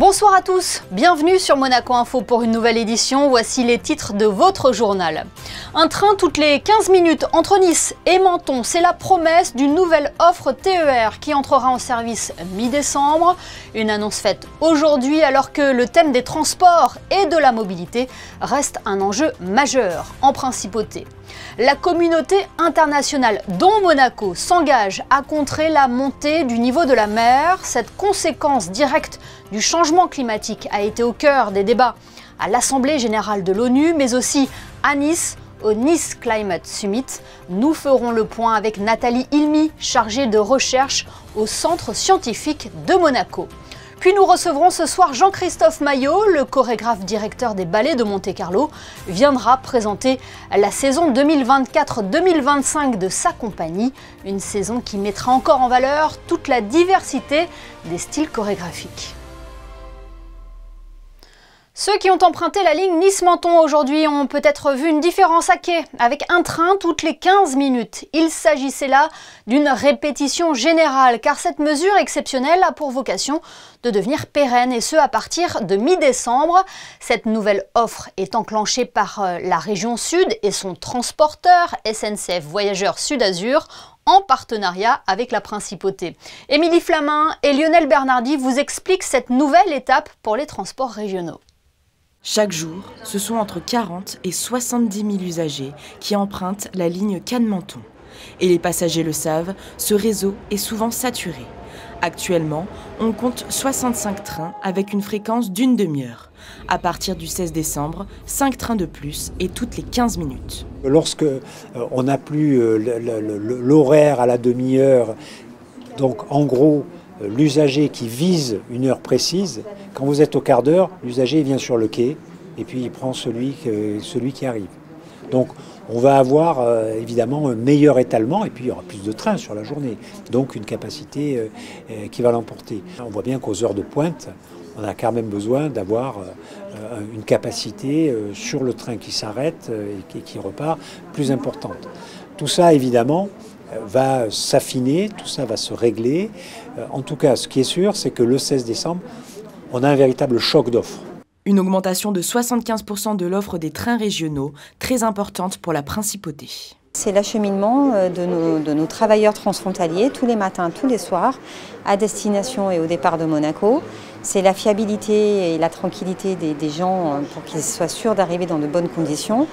Bonsoir à tous, bienvenue sur Monaco Info pour une nouvelle édition. Voici les titres de votre journal. Un train toutes les 15 minutes entre Nice et Menton, c'est la promesse d'une nouvelle offre TER qui entrera en service mi-décembre. Une annonce faite aujourd'hui alors que le thème des transports et de la mobilité reste un enjeu majeur en principauté. La communauté internationale, dont Monaco, s'engage à contrer la montée du niveau de la mer. Cette conséquence directe du changement climatique a été au cœur des débats à l'Assemblée générale de l'ONU, mais aussi à Nice, au Nice Climate Summit. Nous ferons le point avec Nathalie Ilmy, chargée de recherche au Centre scientifique de Monaco. Puis nous recevrons ce soir Jean-Christophe Maillot, le chorégraphe directeur des Ballets de Monte-Carlo, viendra présenter la saison 2024-2025 de sa compagnie, une saison qui mettra encore en valeur toute la diversité des styles chorégraphiques. Ceux qui ont emprunté la ligne Nice-Menton aujourd'hui ont peut-être vu une différence à quai, avec un train toutes les 15 minutes. Il s'agissait là d'une répétition générale, car cette mesure exceptionnelle a pour vocation de devenir pérenne, et ce à partir de mi-décembre. Cette nouvelle offre est enclenchée par la région Sud et son transporteur SNCF Voyageurs Sud-Azur, en partenariat avec la Principauté. Émilie Flamin et Lionel Bernardi vous expliquent cette nouvelle étape pour les transports régionaux. Chaque jour, ce sont entre 40 et 70 000 usagers qui empruntent la ligne Cannes-Menton. Et les passagers le savent, ce réseau est souvent saturé. Actuellement, on compte 65 trains avec une fréquence d'une demi-heure. À partir du 16 décembre, 5 trains de plus et toutes les 15 minutes. Lorsque on n'a plus l'horaire à la demi-heure, donc en gros, l'usager qui vise une heure précise, quand vous êtes au quart d'heure, l'usager vient sur le quai et puis il prend celui qui arrive. Donc on va avoir évidemment un meilleur étalement et puis il y aura plus de trains sur la journée, donc une capacité qui va l'emporter. On voit bien qu'aux heures de pointe, on a quand même besoin d'avoir une capacité sur le train qui s'arrête et qui repart plus importante. Tout ça évidemment va s'affiner, tout ça va se régler. En tout cas, ce qui est sûr, c'est que le 16 décembre, on a un véritable choc d'offres. Une augmentation de 75% de l'offre des trains régionaux, très importante pour la Principauté. C'est l'acheminement de nos travailleurs transfrontaliers tous les matins, tous les soirs, à destination et au départ de Monaco. C'est la fiabilité et la tranquillité des gens pour qu'ils soient sûrs d'arriver dans de bonnes conditions,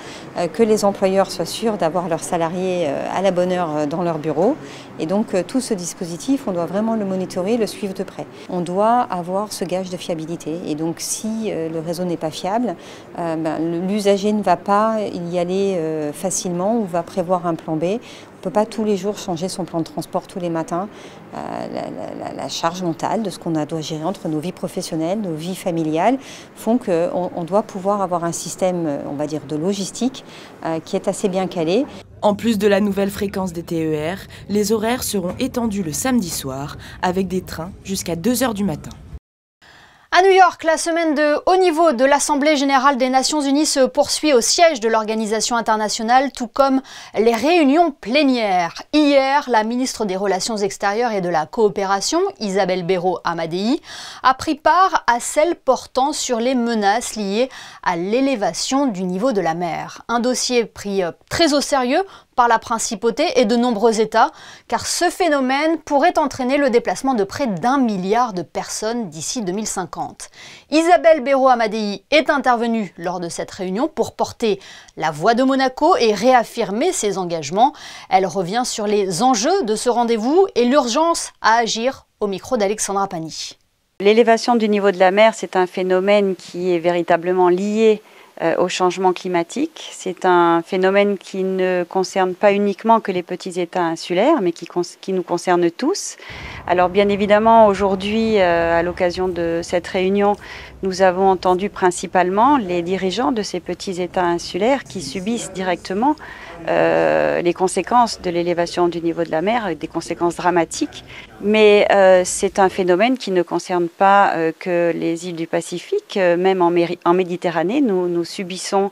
que les employeurs soient sûrs d'avoir leurs salariés à la bonne heure dans leur bureau. Et donc tout ce dispositif, on doit vraiment le monitorer, le suivre de près. On doit avoir ce gage de fiabilité. Et donc si le réseau n'est pas fiable, l'usager ne va pas y aller facilement ou va prévoir un plan B. On ne peut pas tous les jours changer son plan de transport tous les matins. La charge mentale de ce qu'on doit gérer entre nos vies professionnelles, nos vies familiales, font qu'on doit pouvoir avoir un système, on va dire, de logistique qui est assez bien calé. En plus de la nouvelle fréquence des TER, les horaires seront étendus le samedi soir avec des trains jusqu'à 2 h du matin. À New York, la semaine de haut niveau de l'Assemblée générale des Nations unies se poursuit au siège de l'organisation internationale, tout comme les réunions plénières. Hier, la ministre des Relations extérieures et de la coopération, Isabelle Béraud-Amadei, a pris part à celle portant sur les menaces liées à l'élévation du niveau de la mer. Un dossier pris très au sérieux par la Principauté et de nombreux États, car ce phénomène pourrait entraîner le déplacement de près d'1 milliard de personnes d'ici 2050. Isabelle Béraud-Amadei est intervenue lors de cette réunion pour porter la voix de Monaco et réaffirmer ses engagements. Elle revient sur les enjeux de ce rendez-vous et l'urgence à agir au micro d'Alexandra Pani. L'élévation du niveau de la mer, c'est un phénomène qui est véritablement lié au changement climatique. C'est un phénomène qui ne concerne pas uniquement que les petits États insulaires, mais qui nous concerne tous. Alors bien évidemment, aujourd'hui, à l'occasion de cette réunion, nous avons entendu principalement les dirigeants de ces petits États insulaires qui subissent directement les conséquences de l'élévation du niveau de la mer, des conséquences dramatiques. Mais c'est un phénomène qui ne concerne pas que les îles du Pacifique. Même en Méditerranée, nous subissons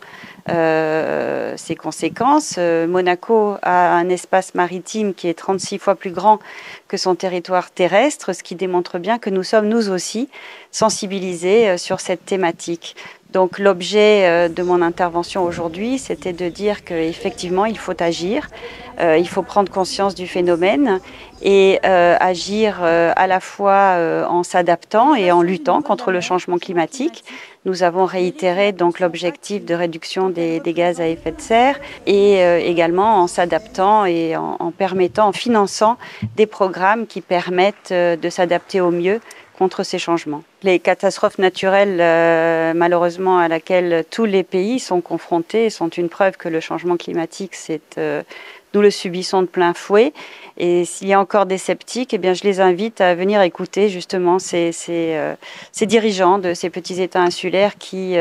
ses conséquences. Monaco a un espace maritime qui est 36 fois plus grand que son territoire terrestre, ce qui démontre bien que nous sommes nous aussi sensibilisés sur cette thématique. Donc l'objet de mon intervention aujourd'hui, c'était de dire qu'effectivement, il faut agir, il faut prendre conscience du phénomène et agir à la fois en s'adaptant et en luttant contre le changement climatique. Nous avons réitéré donc l'objectif de réduction des gaz à effet de serre et également en s'adaptant et en permettant, en finançant des programmes qui permettent de s'adapter au mieux contre ces changements. Les catastrophes naturelles, malheureusement, à laquelle tous les pays sont confrontés, sont une preuve que le changement climatique, nous le subissons de plein fouet. Et s'il y a encore des sceptiques, eh bien, je les invite à venir écouter justement ces dirigeants de ces petits États insulaires qui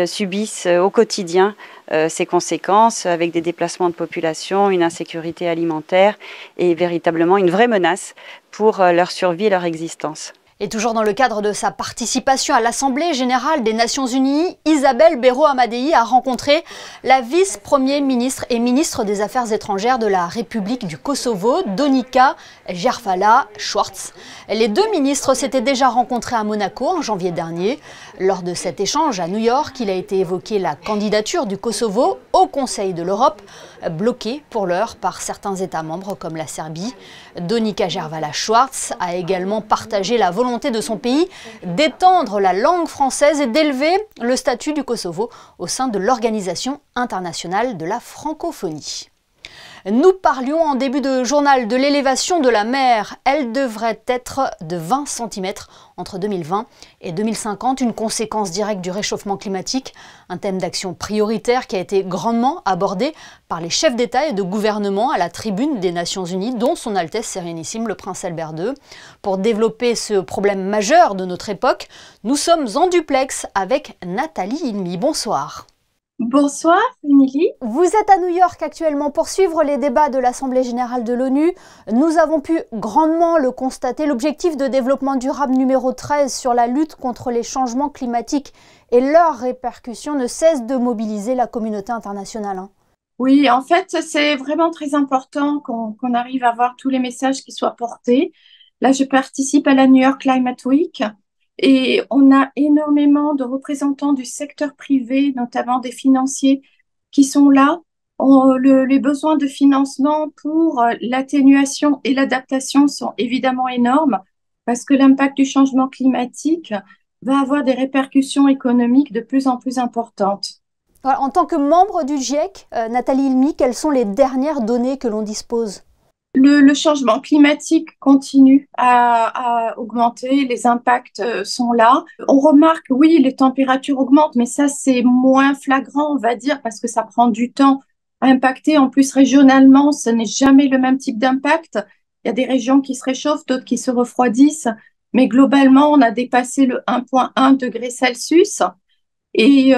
subissent au quotidien ces conséquences avec des déplacements de population, une insécurité alimentaire et véritablement une vraie menace pour leur survie et leur existence. Et toujours dans le cadre de sa participation à l'Assemblée générale des Nations Unies, Isabelle Béraud-Amadei a rencontré la vice-premier ministre et ministre des Affaires étrangères de la République du Kosovo, Donika Järvala-Schwarz. Les deux ministres s'étaient déjà rencontrés à Monaco en janvier dernier. Lors de cet échange à New York, il a été évoqué la candidature du Kosovo au Conseil de l'Europe, bloquée pour l'heure par certains États membres comme la Serbie. Donika Järvala-Schwarz a également partagé la volonté de son pays d'étendre la langue française et d'élever le statut du Kosovo au sein de l'Organisation internationale de la francophonie. Nous parlions en début de journal de l'élévation de la mer. Elle devrait être de 20 cm entre 2020 et 2050, une conséquence directe du réchauffement climatique, un thème d'action prioritaire qui a été grandement abordé par les chefs d'État et de gouvernement à la tribune des Nations Unies, dont son Altesse Sérénissime, le Prince Albert II. Pour développer ce problème majeur de notre époque, nous sommes en duplex avec Nathalie Ilmy. Bonsoir. Bonsoir, Émilie. Vous êtes à New York actuellement pour suivre les débats de l'Assemblée générale de l'ONU. Nous avons pu grandement le constater. L'objectif de développement durable numéro 13 sur la lutte contre les changements climatiques et leurs répercussions ne cesse de mobiliser la communauté internationale. Oui, en fait, c'est vraiment très important qu'on arrive à voir tous les messages qui soient portés. Là, je participe à la New York Climate Week. Et on a énormément de représentants du secteur privé, notamment des financiers, qui sont là. Les besoins de financement pour l'atténuation et l'adaptation sont évidemment énormes parce que l'impact du changement climatique va avoir des répercussions économiques de plus en plus importantes. Alors, en tant que membre du GIEC, Nathalie Ilmy, quelles sont les dernières données que l'on dispose ? Le changement climatique continue à augmenter, les impacts sont là. On remarque, oui, les températures augmentent, mais ça, c'est moins flagrant, on va dire, parce que ça prend du temps à impacter. En plus, régionalement, ce n'est jamais le même type d'impact. Il y a des régions qui se réchauffent, d'autres qui se refroidissent, mais globalement, on a dépassé le 1,1 degré Celsius. Et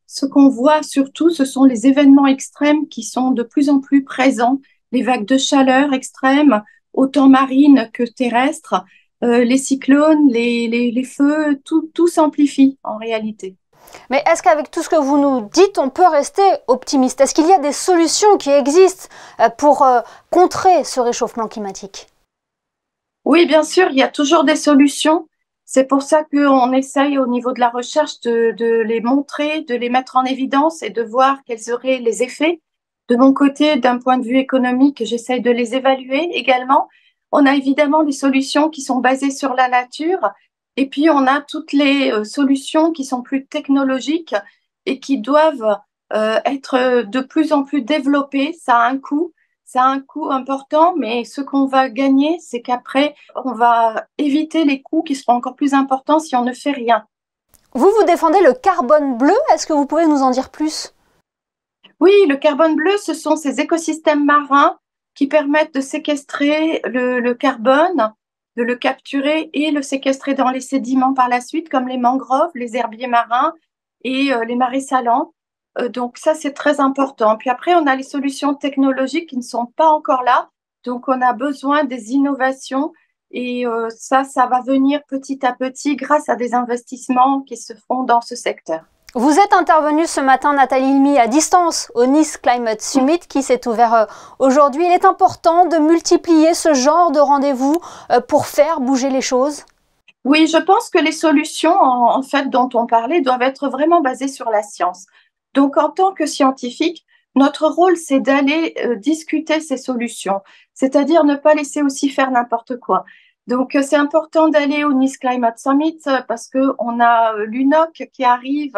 ce qu'on voit surtout, ce sont les événements extrêmes qui sont de plus en plus présents. Les vagues de chaleur extrêmes, autant marines que terrestres, les cyclones, les feux, tout s'amplifie en réalité. Mais est-ce qu'avec tout ce que vous nous dites, on peut rester optimiste ? Est-ce qu'il y a des solutions qui existent pour contrer ce réchauffement climatique ? Oui, bien sûr, il y a toujours des solutions. C'est pour ça qu'on essaye au niveau de la recherche de les montrer, de les mettre en évidence et de voir quels seraient les effets. De mon côté, d'un point de vue économique, j'essaye de les évaluer également. On a évidemment des solutions qui sont basées sur la nature et puis on a toutes les solutions qui sont plus technologiques et qui doivent être de plus en plus développées. Ça a un coût important, mais ce qu'on va gagner, c'est qu'après, on va éviter les coûts qui seront encore plus importants si on ne fait rien. Vous défendez le carbone bleu, est-ce que vous pouvez nous en dire plus ? Oui, le carbone bleu, ce sont ces écosystèmes marins qui permettent de séquestrer le carbone, de le capturer et le séquestrer dans les sédiments par la suite, comme les mangroves, les herbiers marins et les marais salants. Donc ça, c'est très important. Puis après, on a les solutions technologiques qui ne sont pas encore là. Donc, on a besoin des innovations et ça va venir petit à petit grâce à des investissements qui se font dans ce secteur. Vous êtes intervenue ce matin, Nathalie Ilmy, à distance au Nice Climate Summit qui s'est ouvert aujourd'hui. Il est important de multiplier ce genre de rendez-vous pour faire bouger les choses? Oui, je pense que les solutions en fait dont on parlait doivent être vraiment basées sur la science. Donc, en tant que scientifique, notre rôle, c'est d'aller discuter ces solutions, c'est-à-dire ne pas laisser aussi faire n'importe quoi. Donc, c'est important d'aller au Nice Climate Summit parce qu'on a l'UNOC qui arrive,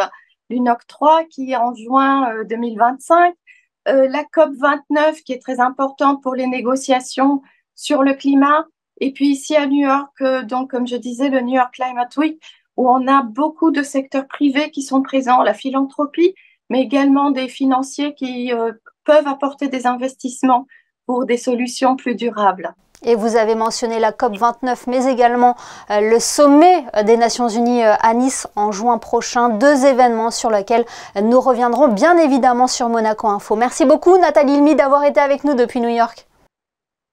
l'UNOC 3 qui est en juin 2025, la COP 29 qui est très importante pour les négociations sur le climat, et puis ici à New York, donc comme je disais, le New York Climate Week, où on a beaucoup de secteurs privés qui sont présents, la philanthropie, mais également des financiers qui peuvent apporter des investissements pour des solutions plus durables. Et vous avez mentionné la COP 29, mais également le sommet des Nations Unies à Nice en juin prochain. 2 événements sur lesquels nous reviendrons bien évidemment sur Monaco Info. Merci beaucoup Nathalie Ilmy d'avoir été avec nous depuis New York.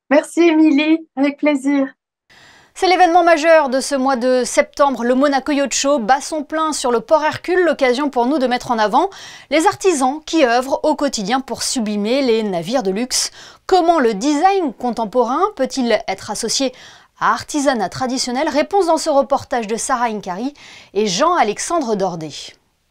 Merci Émilie, avec plaisir. C'est l'événement majeur de ce mois de septembre, le Monaco Yacht Show bat son plein sur le port Hercule, l'occasion pour nous de mettre en avant les artisans qui œuvrent au quotidien pour sublimer les navires de luxe. Comment le design contemporain peut-il être associé à artisanat traditionnel? Réponse dans ce reportage de Sarah Inkari et Jean-Alexandre Dordet.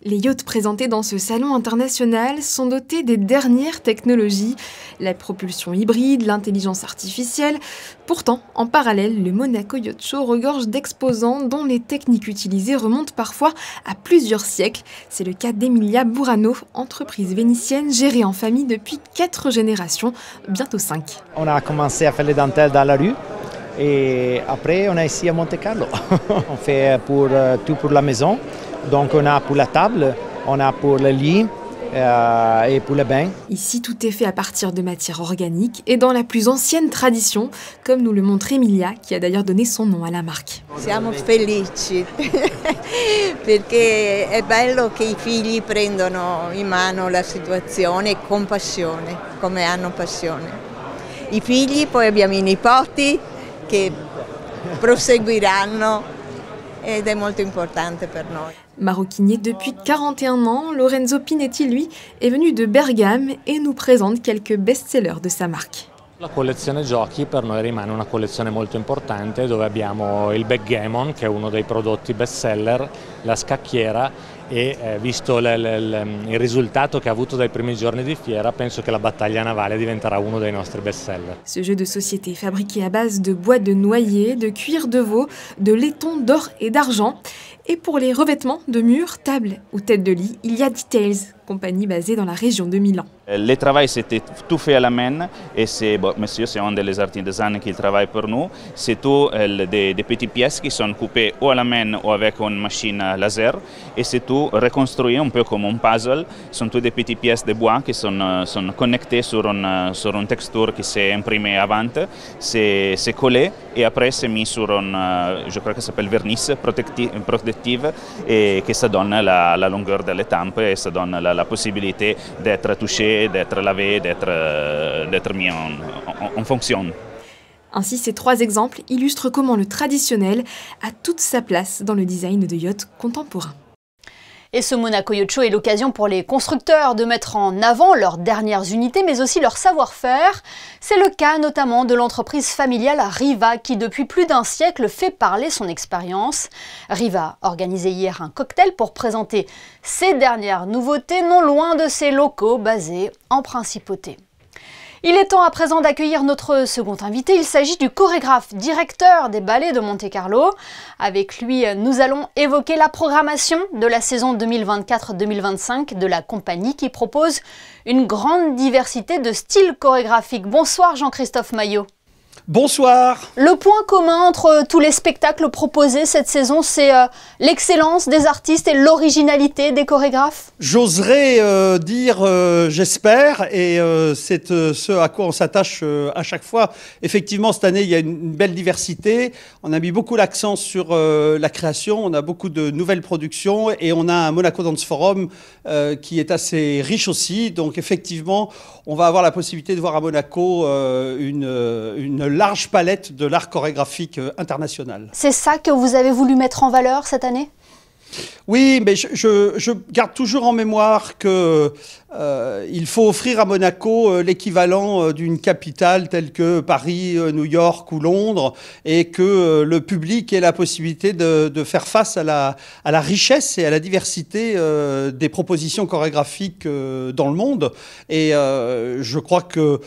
Les yachts présentés dans ce salon international sont dotés des dernières technologies, la propulsion hybride, l'intelligence artificielle. Pourtant, en parallèle, le Monaco Yacht Show regorge d'exposants dont les techniques utilisées remontent parfois à plusieurs siècles. C'est le cas d'Emilia Burano, entreprise vénitienne gérée en famille depuis 4 générations, bientôt 5. On a commencé à faire les dentelles dans la rue. Et après, on a ici à Monte Carlo. On fait tout pour la maison. Donc on a pour la table, on a pour le lit et pour le bain. Ici, tout est fait à partir de matières organiques et dans la plus ancienne tradition, comme nous le montre Emilia, qui a d'ailleurs donné son nom à la marque. Siamo felici perché è bello che I figli prendano in mano la situazione con passione, come hanno passione. I figli, poi abbiamo I nipoti che proseguiranno ed è molto importante per noi. Maroquinier depuis 41 ans, Lorenzo Pinetti, lui, est venu de Bergame et nous présente quelques best-sellers de sa marque. La collezione giochi per noi rimane una collezione molto importante dove abbiamo il backgammon che è uno dei prodotti best-seller, la scacchiera e visto il risultato che ha avuto dai primi giorni di fiera penso che la battaglia navale diventerà uno dei nostri best-seller. Ce jeu de société fabriqué à base de bois de noyer, de cuir de veau, de laiton d'or et d'argent. Et pour les revêtements de murs, tables ou têtes de lit, il y a Details, compagnie basée dans la région de Milan. Le travail c'était tout fait à la main et monsieur c'est un des artisans qui travaille pour nous. C'est tout des petites pièces qui sont coupées ou à la main ou avec une machine laser et c'est tout reconstruit un peu comme un puzzle. Ce sont toutes des petites pièces de bois qui sont connectées sur une texture qui s'est imprimée avant. C'est collé et après c'est mis sur je crois que ça s'appelle vernis protective et que ça donne la longueur de l'étampe et ça donne la possibilité d'être touché, d'être lavé, d'être mis en fonction. Ainsi, ces 3 exemples illustrent comment le traditionnel a toute sa place dans le design de yachts contemporains. Et ce Monaco Yacht Show est l'occasion pour les constructeurs de mettre en avant leurs dernières unités, mais aussi leur savoir-faire. C'est le cas notamment de l'entreprise familiale Riva, qui depuis plus d'1 siècle fait parler son expérience. Riva organisait hier un cocktail pour présenter ses dernières nouveautés, non loin de ses locaux basés en Principauté. Il est temps à présent d'accueillir notre second invité. Il s'agit du chorégraphe directeur des ballets de Monte Carlo. Avec lui, nous allons évoquer la programmation de la saison 2024-2025 de la compagnie qui propose une grande diversité de styles chorégraphiques. Bonsoir Jean-Christophe Maillot. Bonsoir. Le point commun entre tous les spectacles proposés cette saison, c'est l'excellence des artistes et l'originalité des chorégraphes? J'oserais dire j'espère, et c'est ce à quoi on s'attache à chaque fois. Effectivement, cette année, il y a une belle diversité. On a mis beaucoup l'accent sur la création, on a beaucoup de nouvelles productions et on a un Monaco Dance Forum qui est assez riche aussi. Donc effectivement, on va avoir la possibilité de voir à Monaco une large palette de l'art chorégraphique international. C'est ça que vous avez voulu mettre en valeur cette année ? Oui, mais je garde toujours en mémoire que il faut offrir à Monaco l'équivalent d'une capitale telle que Paris, New York ou Londres, et que le public ait la possibilité de faire face à la richesse et à la diversité des propositions chorégraphiques dans le monde. Et je crois que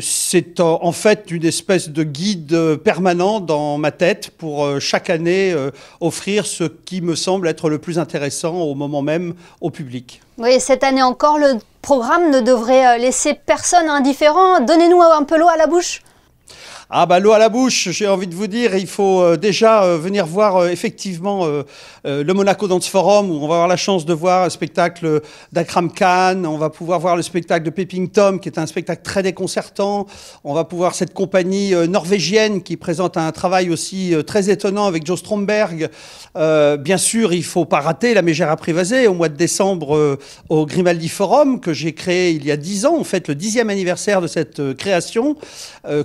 c'est en fait une espèce de guide permanent dans ma tête pour chaque année offrir ce qui me semble être le plus intéressant au moment même au public. Oui, cette année encore, le programme ne devrait laisser personne indifférent. Donnez-nous un peu l'eau à la bouche. Ah bah l'eau à la bouche, j'ai envie de vous dire, il faut déjà venir voir effectivement le Monaco Dance Forum, où on va avoir la chance de voir un spectacle d'Akram Khan, on va pouvoir voir le spectacle de Peeping Tom, qui est un spectacle très déconcertant, on va pouvoir cette compagnie norvégienne qui présente un travail aussi très étonnant avec Joe Stromberg. Bien sûr, il ne faut pas rater la Mégère apprivoisée au mois de décembre au Grimaldi Forum, que j'ai créé il y a 10 ans, on fête le 10e anniversaire de cette création.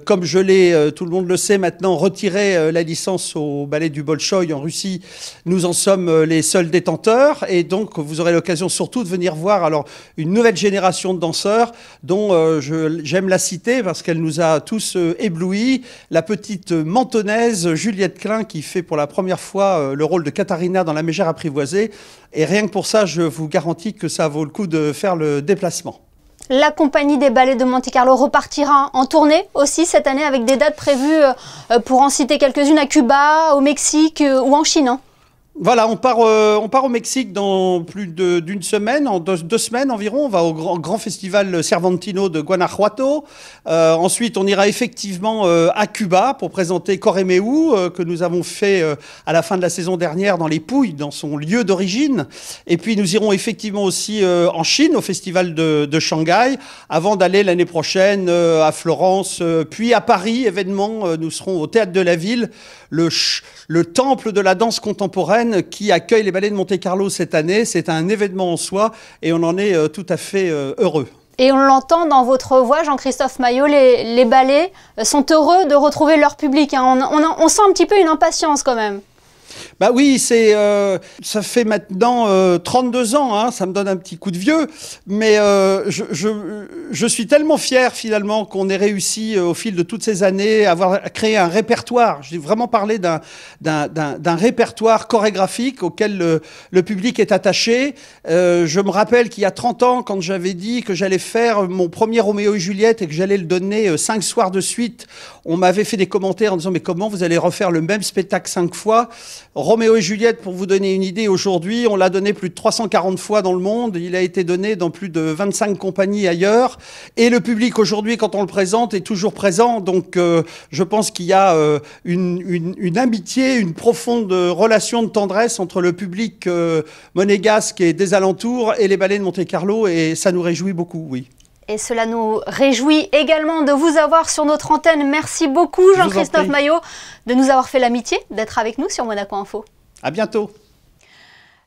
Comme je l'ai tout le monde le sait maintenant, retirer la licence au ballet du Bolchoï en Russie. Nous en sommes les seuls détenteurs et donc vous aurez l'occasion surtout de venir voir alors une nouvelle génération de danseurs dont j'aime la citer parce qu'elle nous a tous éblouis. La petite mentonnaise Juliette Klein qui fait pour la première fois le rôle de Katharina dans La Mégère apprivoisée. Et rien que pour ça, je vous garantis que ça vaut le coup de faire le déplacement. La compagnie des ballets de Monte-Carlo repartira en tournée aussi cette année avec des dates prévues, pour en citer quelques-unes, à Cuba, au Mexique ou en Chine. Hein. Voilà, on part au Mexique dans plus d'une semaine, en deux semaines environ. On va au grand festival Cervantino de Guanajuato. Ensuite, on ira effectivement à Cuba pour présenter Coremeu, que nous avons fait à la fin de la saison dernière dans les Pouilles, dans son lieu d'origine. Et puis, nous irons effectivement aussi en Chine, au festival de Shanghai, avant d'aller l'année prochaine à Florence, puis à Paris, événement. Nous serons au Théâtre de la Ville, le temple de la danse contemporaine qui accueille les ballets de Monte-Carlo cette année. C'est un événement en soi et on en est tout à fait heureux. Et on l'entend dans votre voix, Jean-Christophe Maillot, les ballets sont heureux de retrouver leur public. Hein. On sent un petit peu une impatience quand même. Bah oui, ça fait maintenant 32 ans, hein, ça me donne un petit coup de vieux, mais je suis tellement fier finalement qu'on ait réussi au fil de toutes ces années à avoir créé un répertoire. J'ai vraiment parlé d'un répertoire chorégraphique auquel le public est attaché. Je me rappelle qu'il y a 30 ans, quand j'avais dit que j'allais faire mon premier Roméo et Juliette et que j'allais le donner 5 soirs de suite, on m'avait fait des commentaires en disant « Mais comment vous allez refaire le même spectacle 5 fois ?» Roméo et Juliette, pour vous donner une idée, aujourd'hui, on l'a donné plus de 340 fois dans le monde. Il a été donné dans plus de 25 compagnies ailleurs. Et le public, aujourd'hui, quand on le présente, est toujours présent. Donc, je pense qu'il y a une amitié, une profonde relation de tendresse entre le public monégasque et des alentours et les ballets de Monte-Carlo. Et ça nous réjouit beaucoup, oui. Et cela nous réjouit également de vous avoir sur notre antenne. Merci beaucoup Jean-Christophe Maillot de nous avoir fait l'amitié d'être avec nous sur Monaco Info. À bientôt.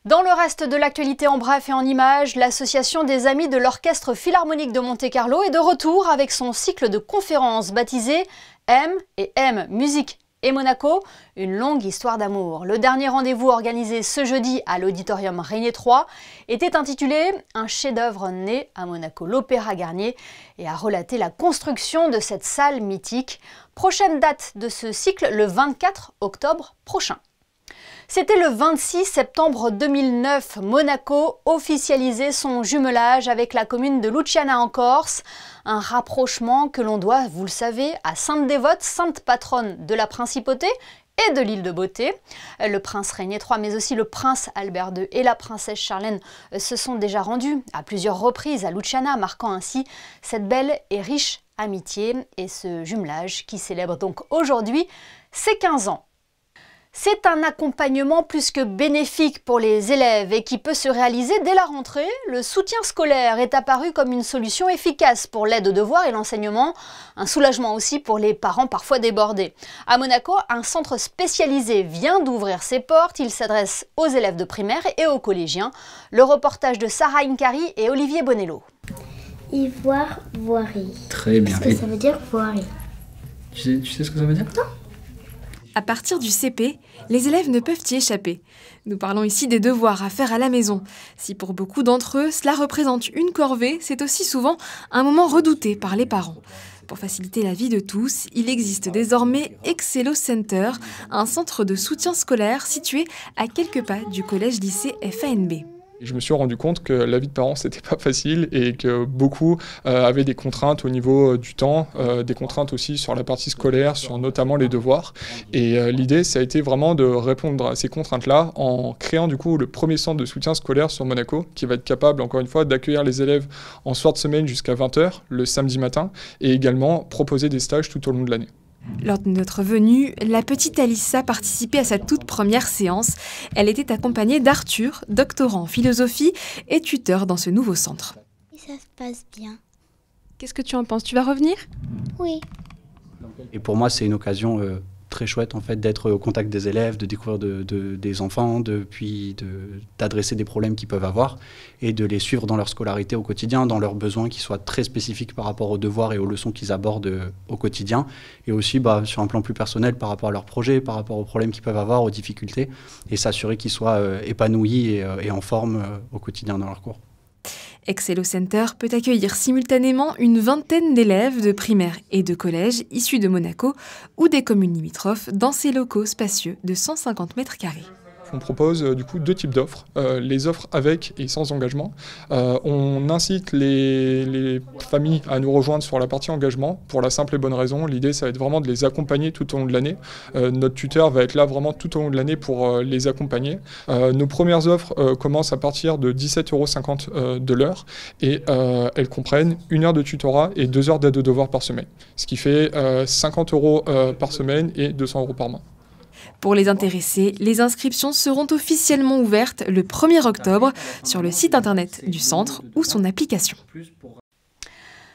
Dans le reste de l'actualité en bref et en images, l'association des Amis de l'Orchestre Philharmonique de Monte-Carlo est de retour avec son cycle de conférences baptisé M&M Musique et Monaco, une longue histoire d'amour. Le dernier rendez-vous organisé ce jeudi à l'Auditorium Régnier 3 était intitulé « Un chef-d'œuvre né à Monaco, l'Opéra Garnier » et a relaté la construction de cette salle mythique. Prochaine date de ce cycle, le 24 octobre prochain. C'était le 26 septembre 2009, Monaco officialisait son jumelage avec la commune de Luciana en Corse, un rapprochement que l'on doit, vous le savez, à Sainte Dévote, sainte patronne de la principauté et de l'île de Beauté. Le prince Régnier III, mais aussi le prince Albert II et la princesse Charlène se sont déjà rendus à plusieurs reprises à Luciana, marquant ainsi cette belle et riche amitié et ce jumelage qui célèbre donc aujourd'hui ses 15 ans. C'est un accompagnement plus que bénéfique pour les élèves et qui peut se réaliser dès la rentrée. Le soutien scolaire est apparu comme une solution efficace pour l'aide aux devoirs et l'enseignement, un soulagement aussi pour les parents parfois débordés. À Monaco, un centre spécialisé vient d'ouvrir ses portes. Il s'adresse aux élèves de primaire et aux collégiens. Le reportage de Sarah Incari et Olivier Bonello. Ivoire, voirie. Très bien. Qu'est-ce que ça veut dire, voirie? Tu sais ce que ça veut dire? Non. À partir du CP, les élèves ne peuvent y échapper. Nous parlons ici des devoirs à faire à la maison. Si pour beaucoup d'entre eux, cela représente une corvée, c'est aussi souvent un moment redouté par les parents. Pour faciliter la vie de tous, il existe désormais Excello Center, un centre de soutien scolaire situé à quelques pas du collège-lycée FANB. Je me suis rendu compte que la vie de parents, c'était pas facile et que beaucoup avaient des contraintes au niveau du temps, des contraintes aussi sur la partie scolaire, sur notamment les devoirs. Et l'idée, ça a été vraiment de répondre à ces contraintes-là en créant du coup le premier centre de soutien scolaire sur Monaco, qui va être capable, encore une fois, d'accueillir les élèves en soir de semaine jusqu'à 20h, le samedi matin, et également proposer des stages tout au long de l'année. Lors de notre venue, la petite Alissa participait à sa toute première séance. Elle était accompagnée d'Arthur, doctorant en philosophie et tuteur dans ce nouveau centre. Ça se passe bien. Qu'est-ce que tu en penses? Tu vas revenir? Oui. Et pour moi, c'est une occasion très chouette en fait, d'être au contact des élèves, de découvrir des enfants, d'adresser des problèmes qu'ils peuvent avoir et de les suivre dans leur scolarité au quotidien, dans leurs besoins qui soient très spécifiques par rapport aux devoirs et aux leçons qu'ils abordent au quotidien, et aussi sur un plan plus personnel par rapport à leurs projets, par rapport aux problèmes qu'ils peuvent avoir, aux difficultés, et s'assurer qu'ils soient épanouis et en forme au quotidien dans leur cours. Excello Center peut accueillir simultanément une vingtaine d'élèves de primaire et de collège issus de Monaco ou des communes limitrophes dans ses locaux spacieux de 150 mètres carrés. On propose du coup deux types d'offres, les offres avec et sans engagement. On incite les familles à nous rejoindre sur la partie engagement pour la simple et bonne raison. L'idée, ça va être vraiment de les accompagner tout au long de l'année. Notre tuteur va être là vraiment tout au long de l'année pour les accompagner. Nos premières offres commencent à partir de 17,50 € de l'heure et elles comprennent 1 heure de tutorat et 2 heures d'aide aux devoirs par semaine, ce qui fait 50 € par semaine et 200 € par mois. Pour les intéressés, les inscriptions seront officiellement ouvertes le 1er octobre sur le site internet du centre ou son application.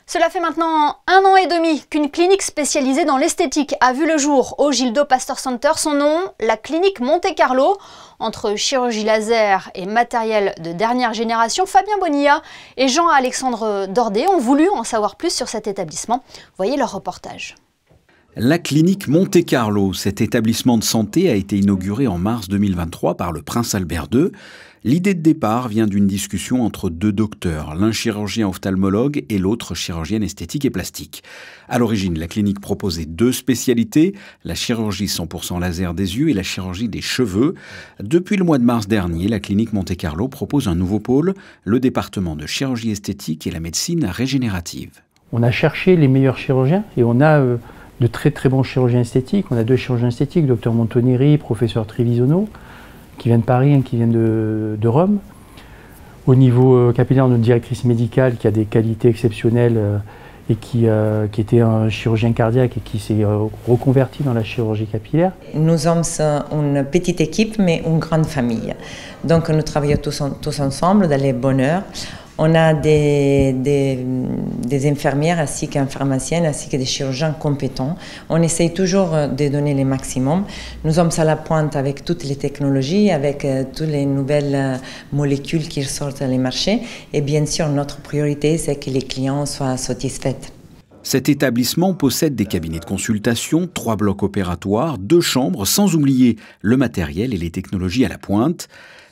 Cela fait maintenant 1 an et demi qu'une clinique spécialisée dans l'esthétique a vu le jour au Gildo Pasteur Center. Son nom, la clinique Monte Carlo. Entre chirurgie laser et matériel de dernière génération, Fabien Bonilla et Jean-Alexandre Dordet ont voulu en savoir plus sur cet établissement. Voyez leur reportage. La clinique Monte Carlo, cet établissement de santé, a été inauguré en mars 2023 par le prince Albert II. L'idée de départ vient d'une discussion entre deux docteurs, l'un chirurgien ophtalmologue et l'autre chirurgienne esthétique et plastique. À l'origine, la clinique proposait 2 spécialités, la chirurgie 100% laser des yeux et la chirurgie des cheveux. Depuis le mois de mars dernier, la clinique Monte Carlo propose un nouveau pôle, le département de chirurgie esthétique et la médecine régénérative. On a cherché les meilleurs chirurgiens et on a de très très bons chirurgiens esthétiques. On a 2 chirurgiens esthétiques, Dr Montoneri, professeur Trevisono, qui vient de Paris et qui vient de Rome. Au niveau capillaire, notre directrice médicale qui a des qualités exceptionnelles et qui était un chirurgien cardiaque et qui s'est reconverti dans la chirurgie capillaire. Nous sommes une petite équipe mais une grande famille. Donc nous travaillons tous ensemble dans les bonnes heures. On a des infirmières ainsi qu'un pharmacien, ainsi que des chirurgiens compétents. On essaye toujours de donner le maximum. Nous sommes à la pointe avec toutes les technologies, avec toutes les nouvelles molécules qui sortent sur les marchés. Et bien sûr, notre priorité, c'est que les clients soient satisfaits. Cet établissement possède des cabinets de consultation, 3 blocs opératoires, 2 chambres, sans oublier le matériel et les technologies à la pointe.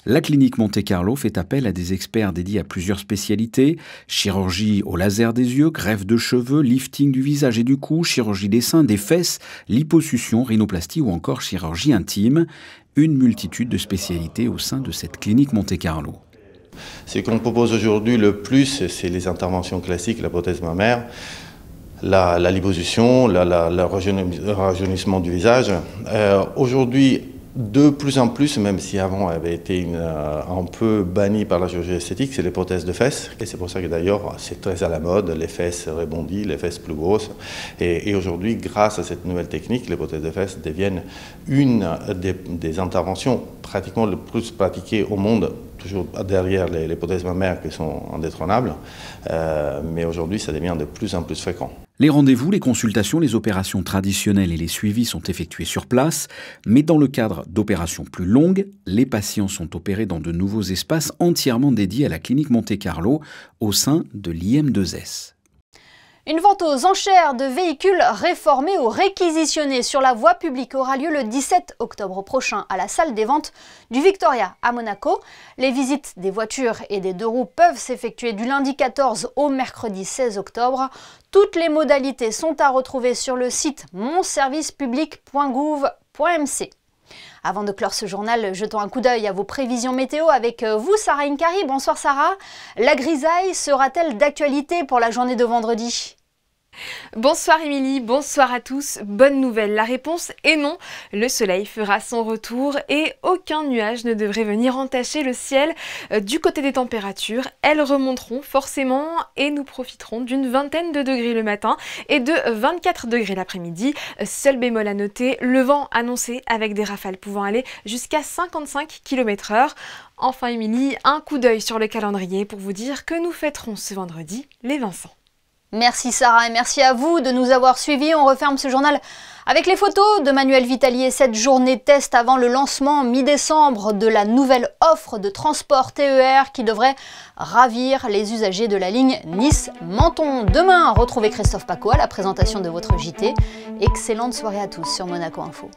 La clinique Monte Carlo fait appel à des experts dédiés à plusieurs spécialités, chirurgie au laser des yeux, greffe de cheveux, lifting du visage et du cou, chirurgie des seins, des fesses, liposuction, rhinoplastie ou encore chirurgie intime. Une multitude de spécialités au sein de cette clinique Monte Carlo. Ce qu'on propose aujourd'hui le plus, c'est les interventions classiques, la prothèse mammaire, la liposuction, le rajeunissement du visage. Aujourd'hui, de plus en plus, même si avant elle avait été un peu bannie par la chirurgie esthétique, c'est les prothèses de fesses. Et c'est pour ça que d'ailleurs c'est très à la mode, les fesses rebondies, les fesses plus grosses. Et aujourd'hui, grâce à cette nouvelle technique, les prothèses de fesses deviennent une des interventions pratiquement les plus pratiquées au monde, toujours derrière les prothèses mammaires qui sont indétrônables. Mais aujourd'hui, ça devient de plus en plus fréquent. Les rendez-vous, les consultations, les opérations traditionnelles et les suivis sont effectués sur place, mais dans le cadre d'opérations plus longues, les patients sont opérés dans de nouveaux espaces entièrement dédiés à la clinique Monte Carlo au sein de l'IM2S. Une vente aux enchères de véhicules réformés ou réquisitionnés sur la voie publique aura lieu le 17 octobre prochain à la salle des ventes du Victoria à Monaco. Les visites des voitures et des deux roues peuvent s'effectuer du lundi 14 au mercredi 16 octobre. Toutes les modalités sont à retrouver sur le site monservicepublic.gouv.mc. Avant de clore ce journal, jetons un coup d'œil à vos prévisions météo avec vous, Sarah Inkari. Bonsoir Sarah. La grisaille sera-t-elle d'actualité pour la journée de vendredi ? Bonsoir Émilie, bonsoir à tous. Bonne nouvelle, la réponse est non. Le soleil fera son retour et aucun nuage ne devrait venir entacher le ciel. Du côté des températures, elles remonteront forcément et nous profiterons d'une vingtaine de degrés le matin et de 24 degrés l'après-midi. Seul bémol à noter, le vent annoncé avec des rafales pouvant aller jusqu'à 55 km/h. Enfin Émilie, un coup d'œil sur le calendrier pour vous dire que nous fêterons ce vendredi les Vincent. Merci Sarah et merci à vous de nous avoir suivis. On referme ce journal avec les photos de Manuel Vitalier. Cette journée test avant le lancement mi-décembre de la nouvelle offre de transport TER qui devrait ravir les usagers de la ligne Nice-Menton. Demain, retrouvez Christophe Paco à la présentation de votre JT. Excellente soirée à tous sur Monaco Info.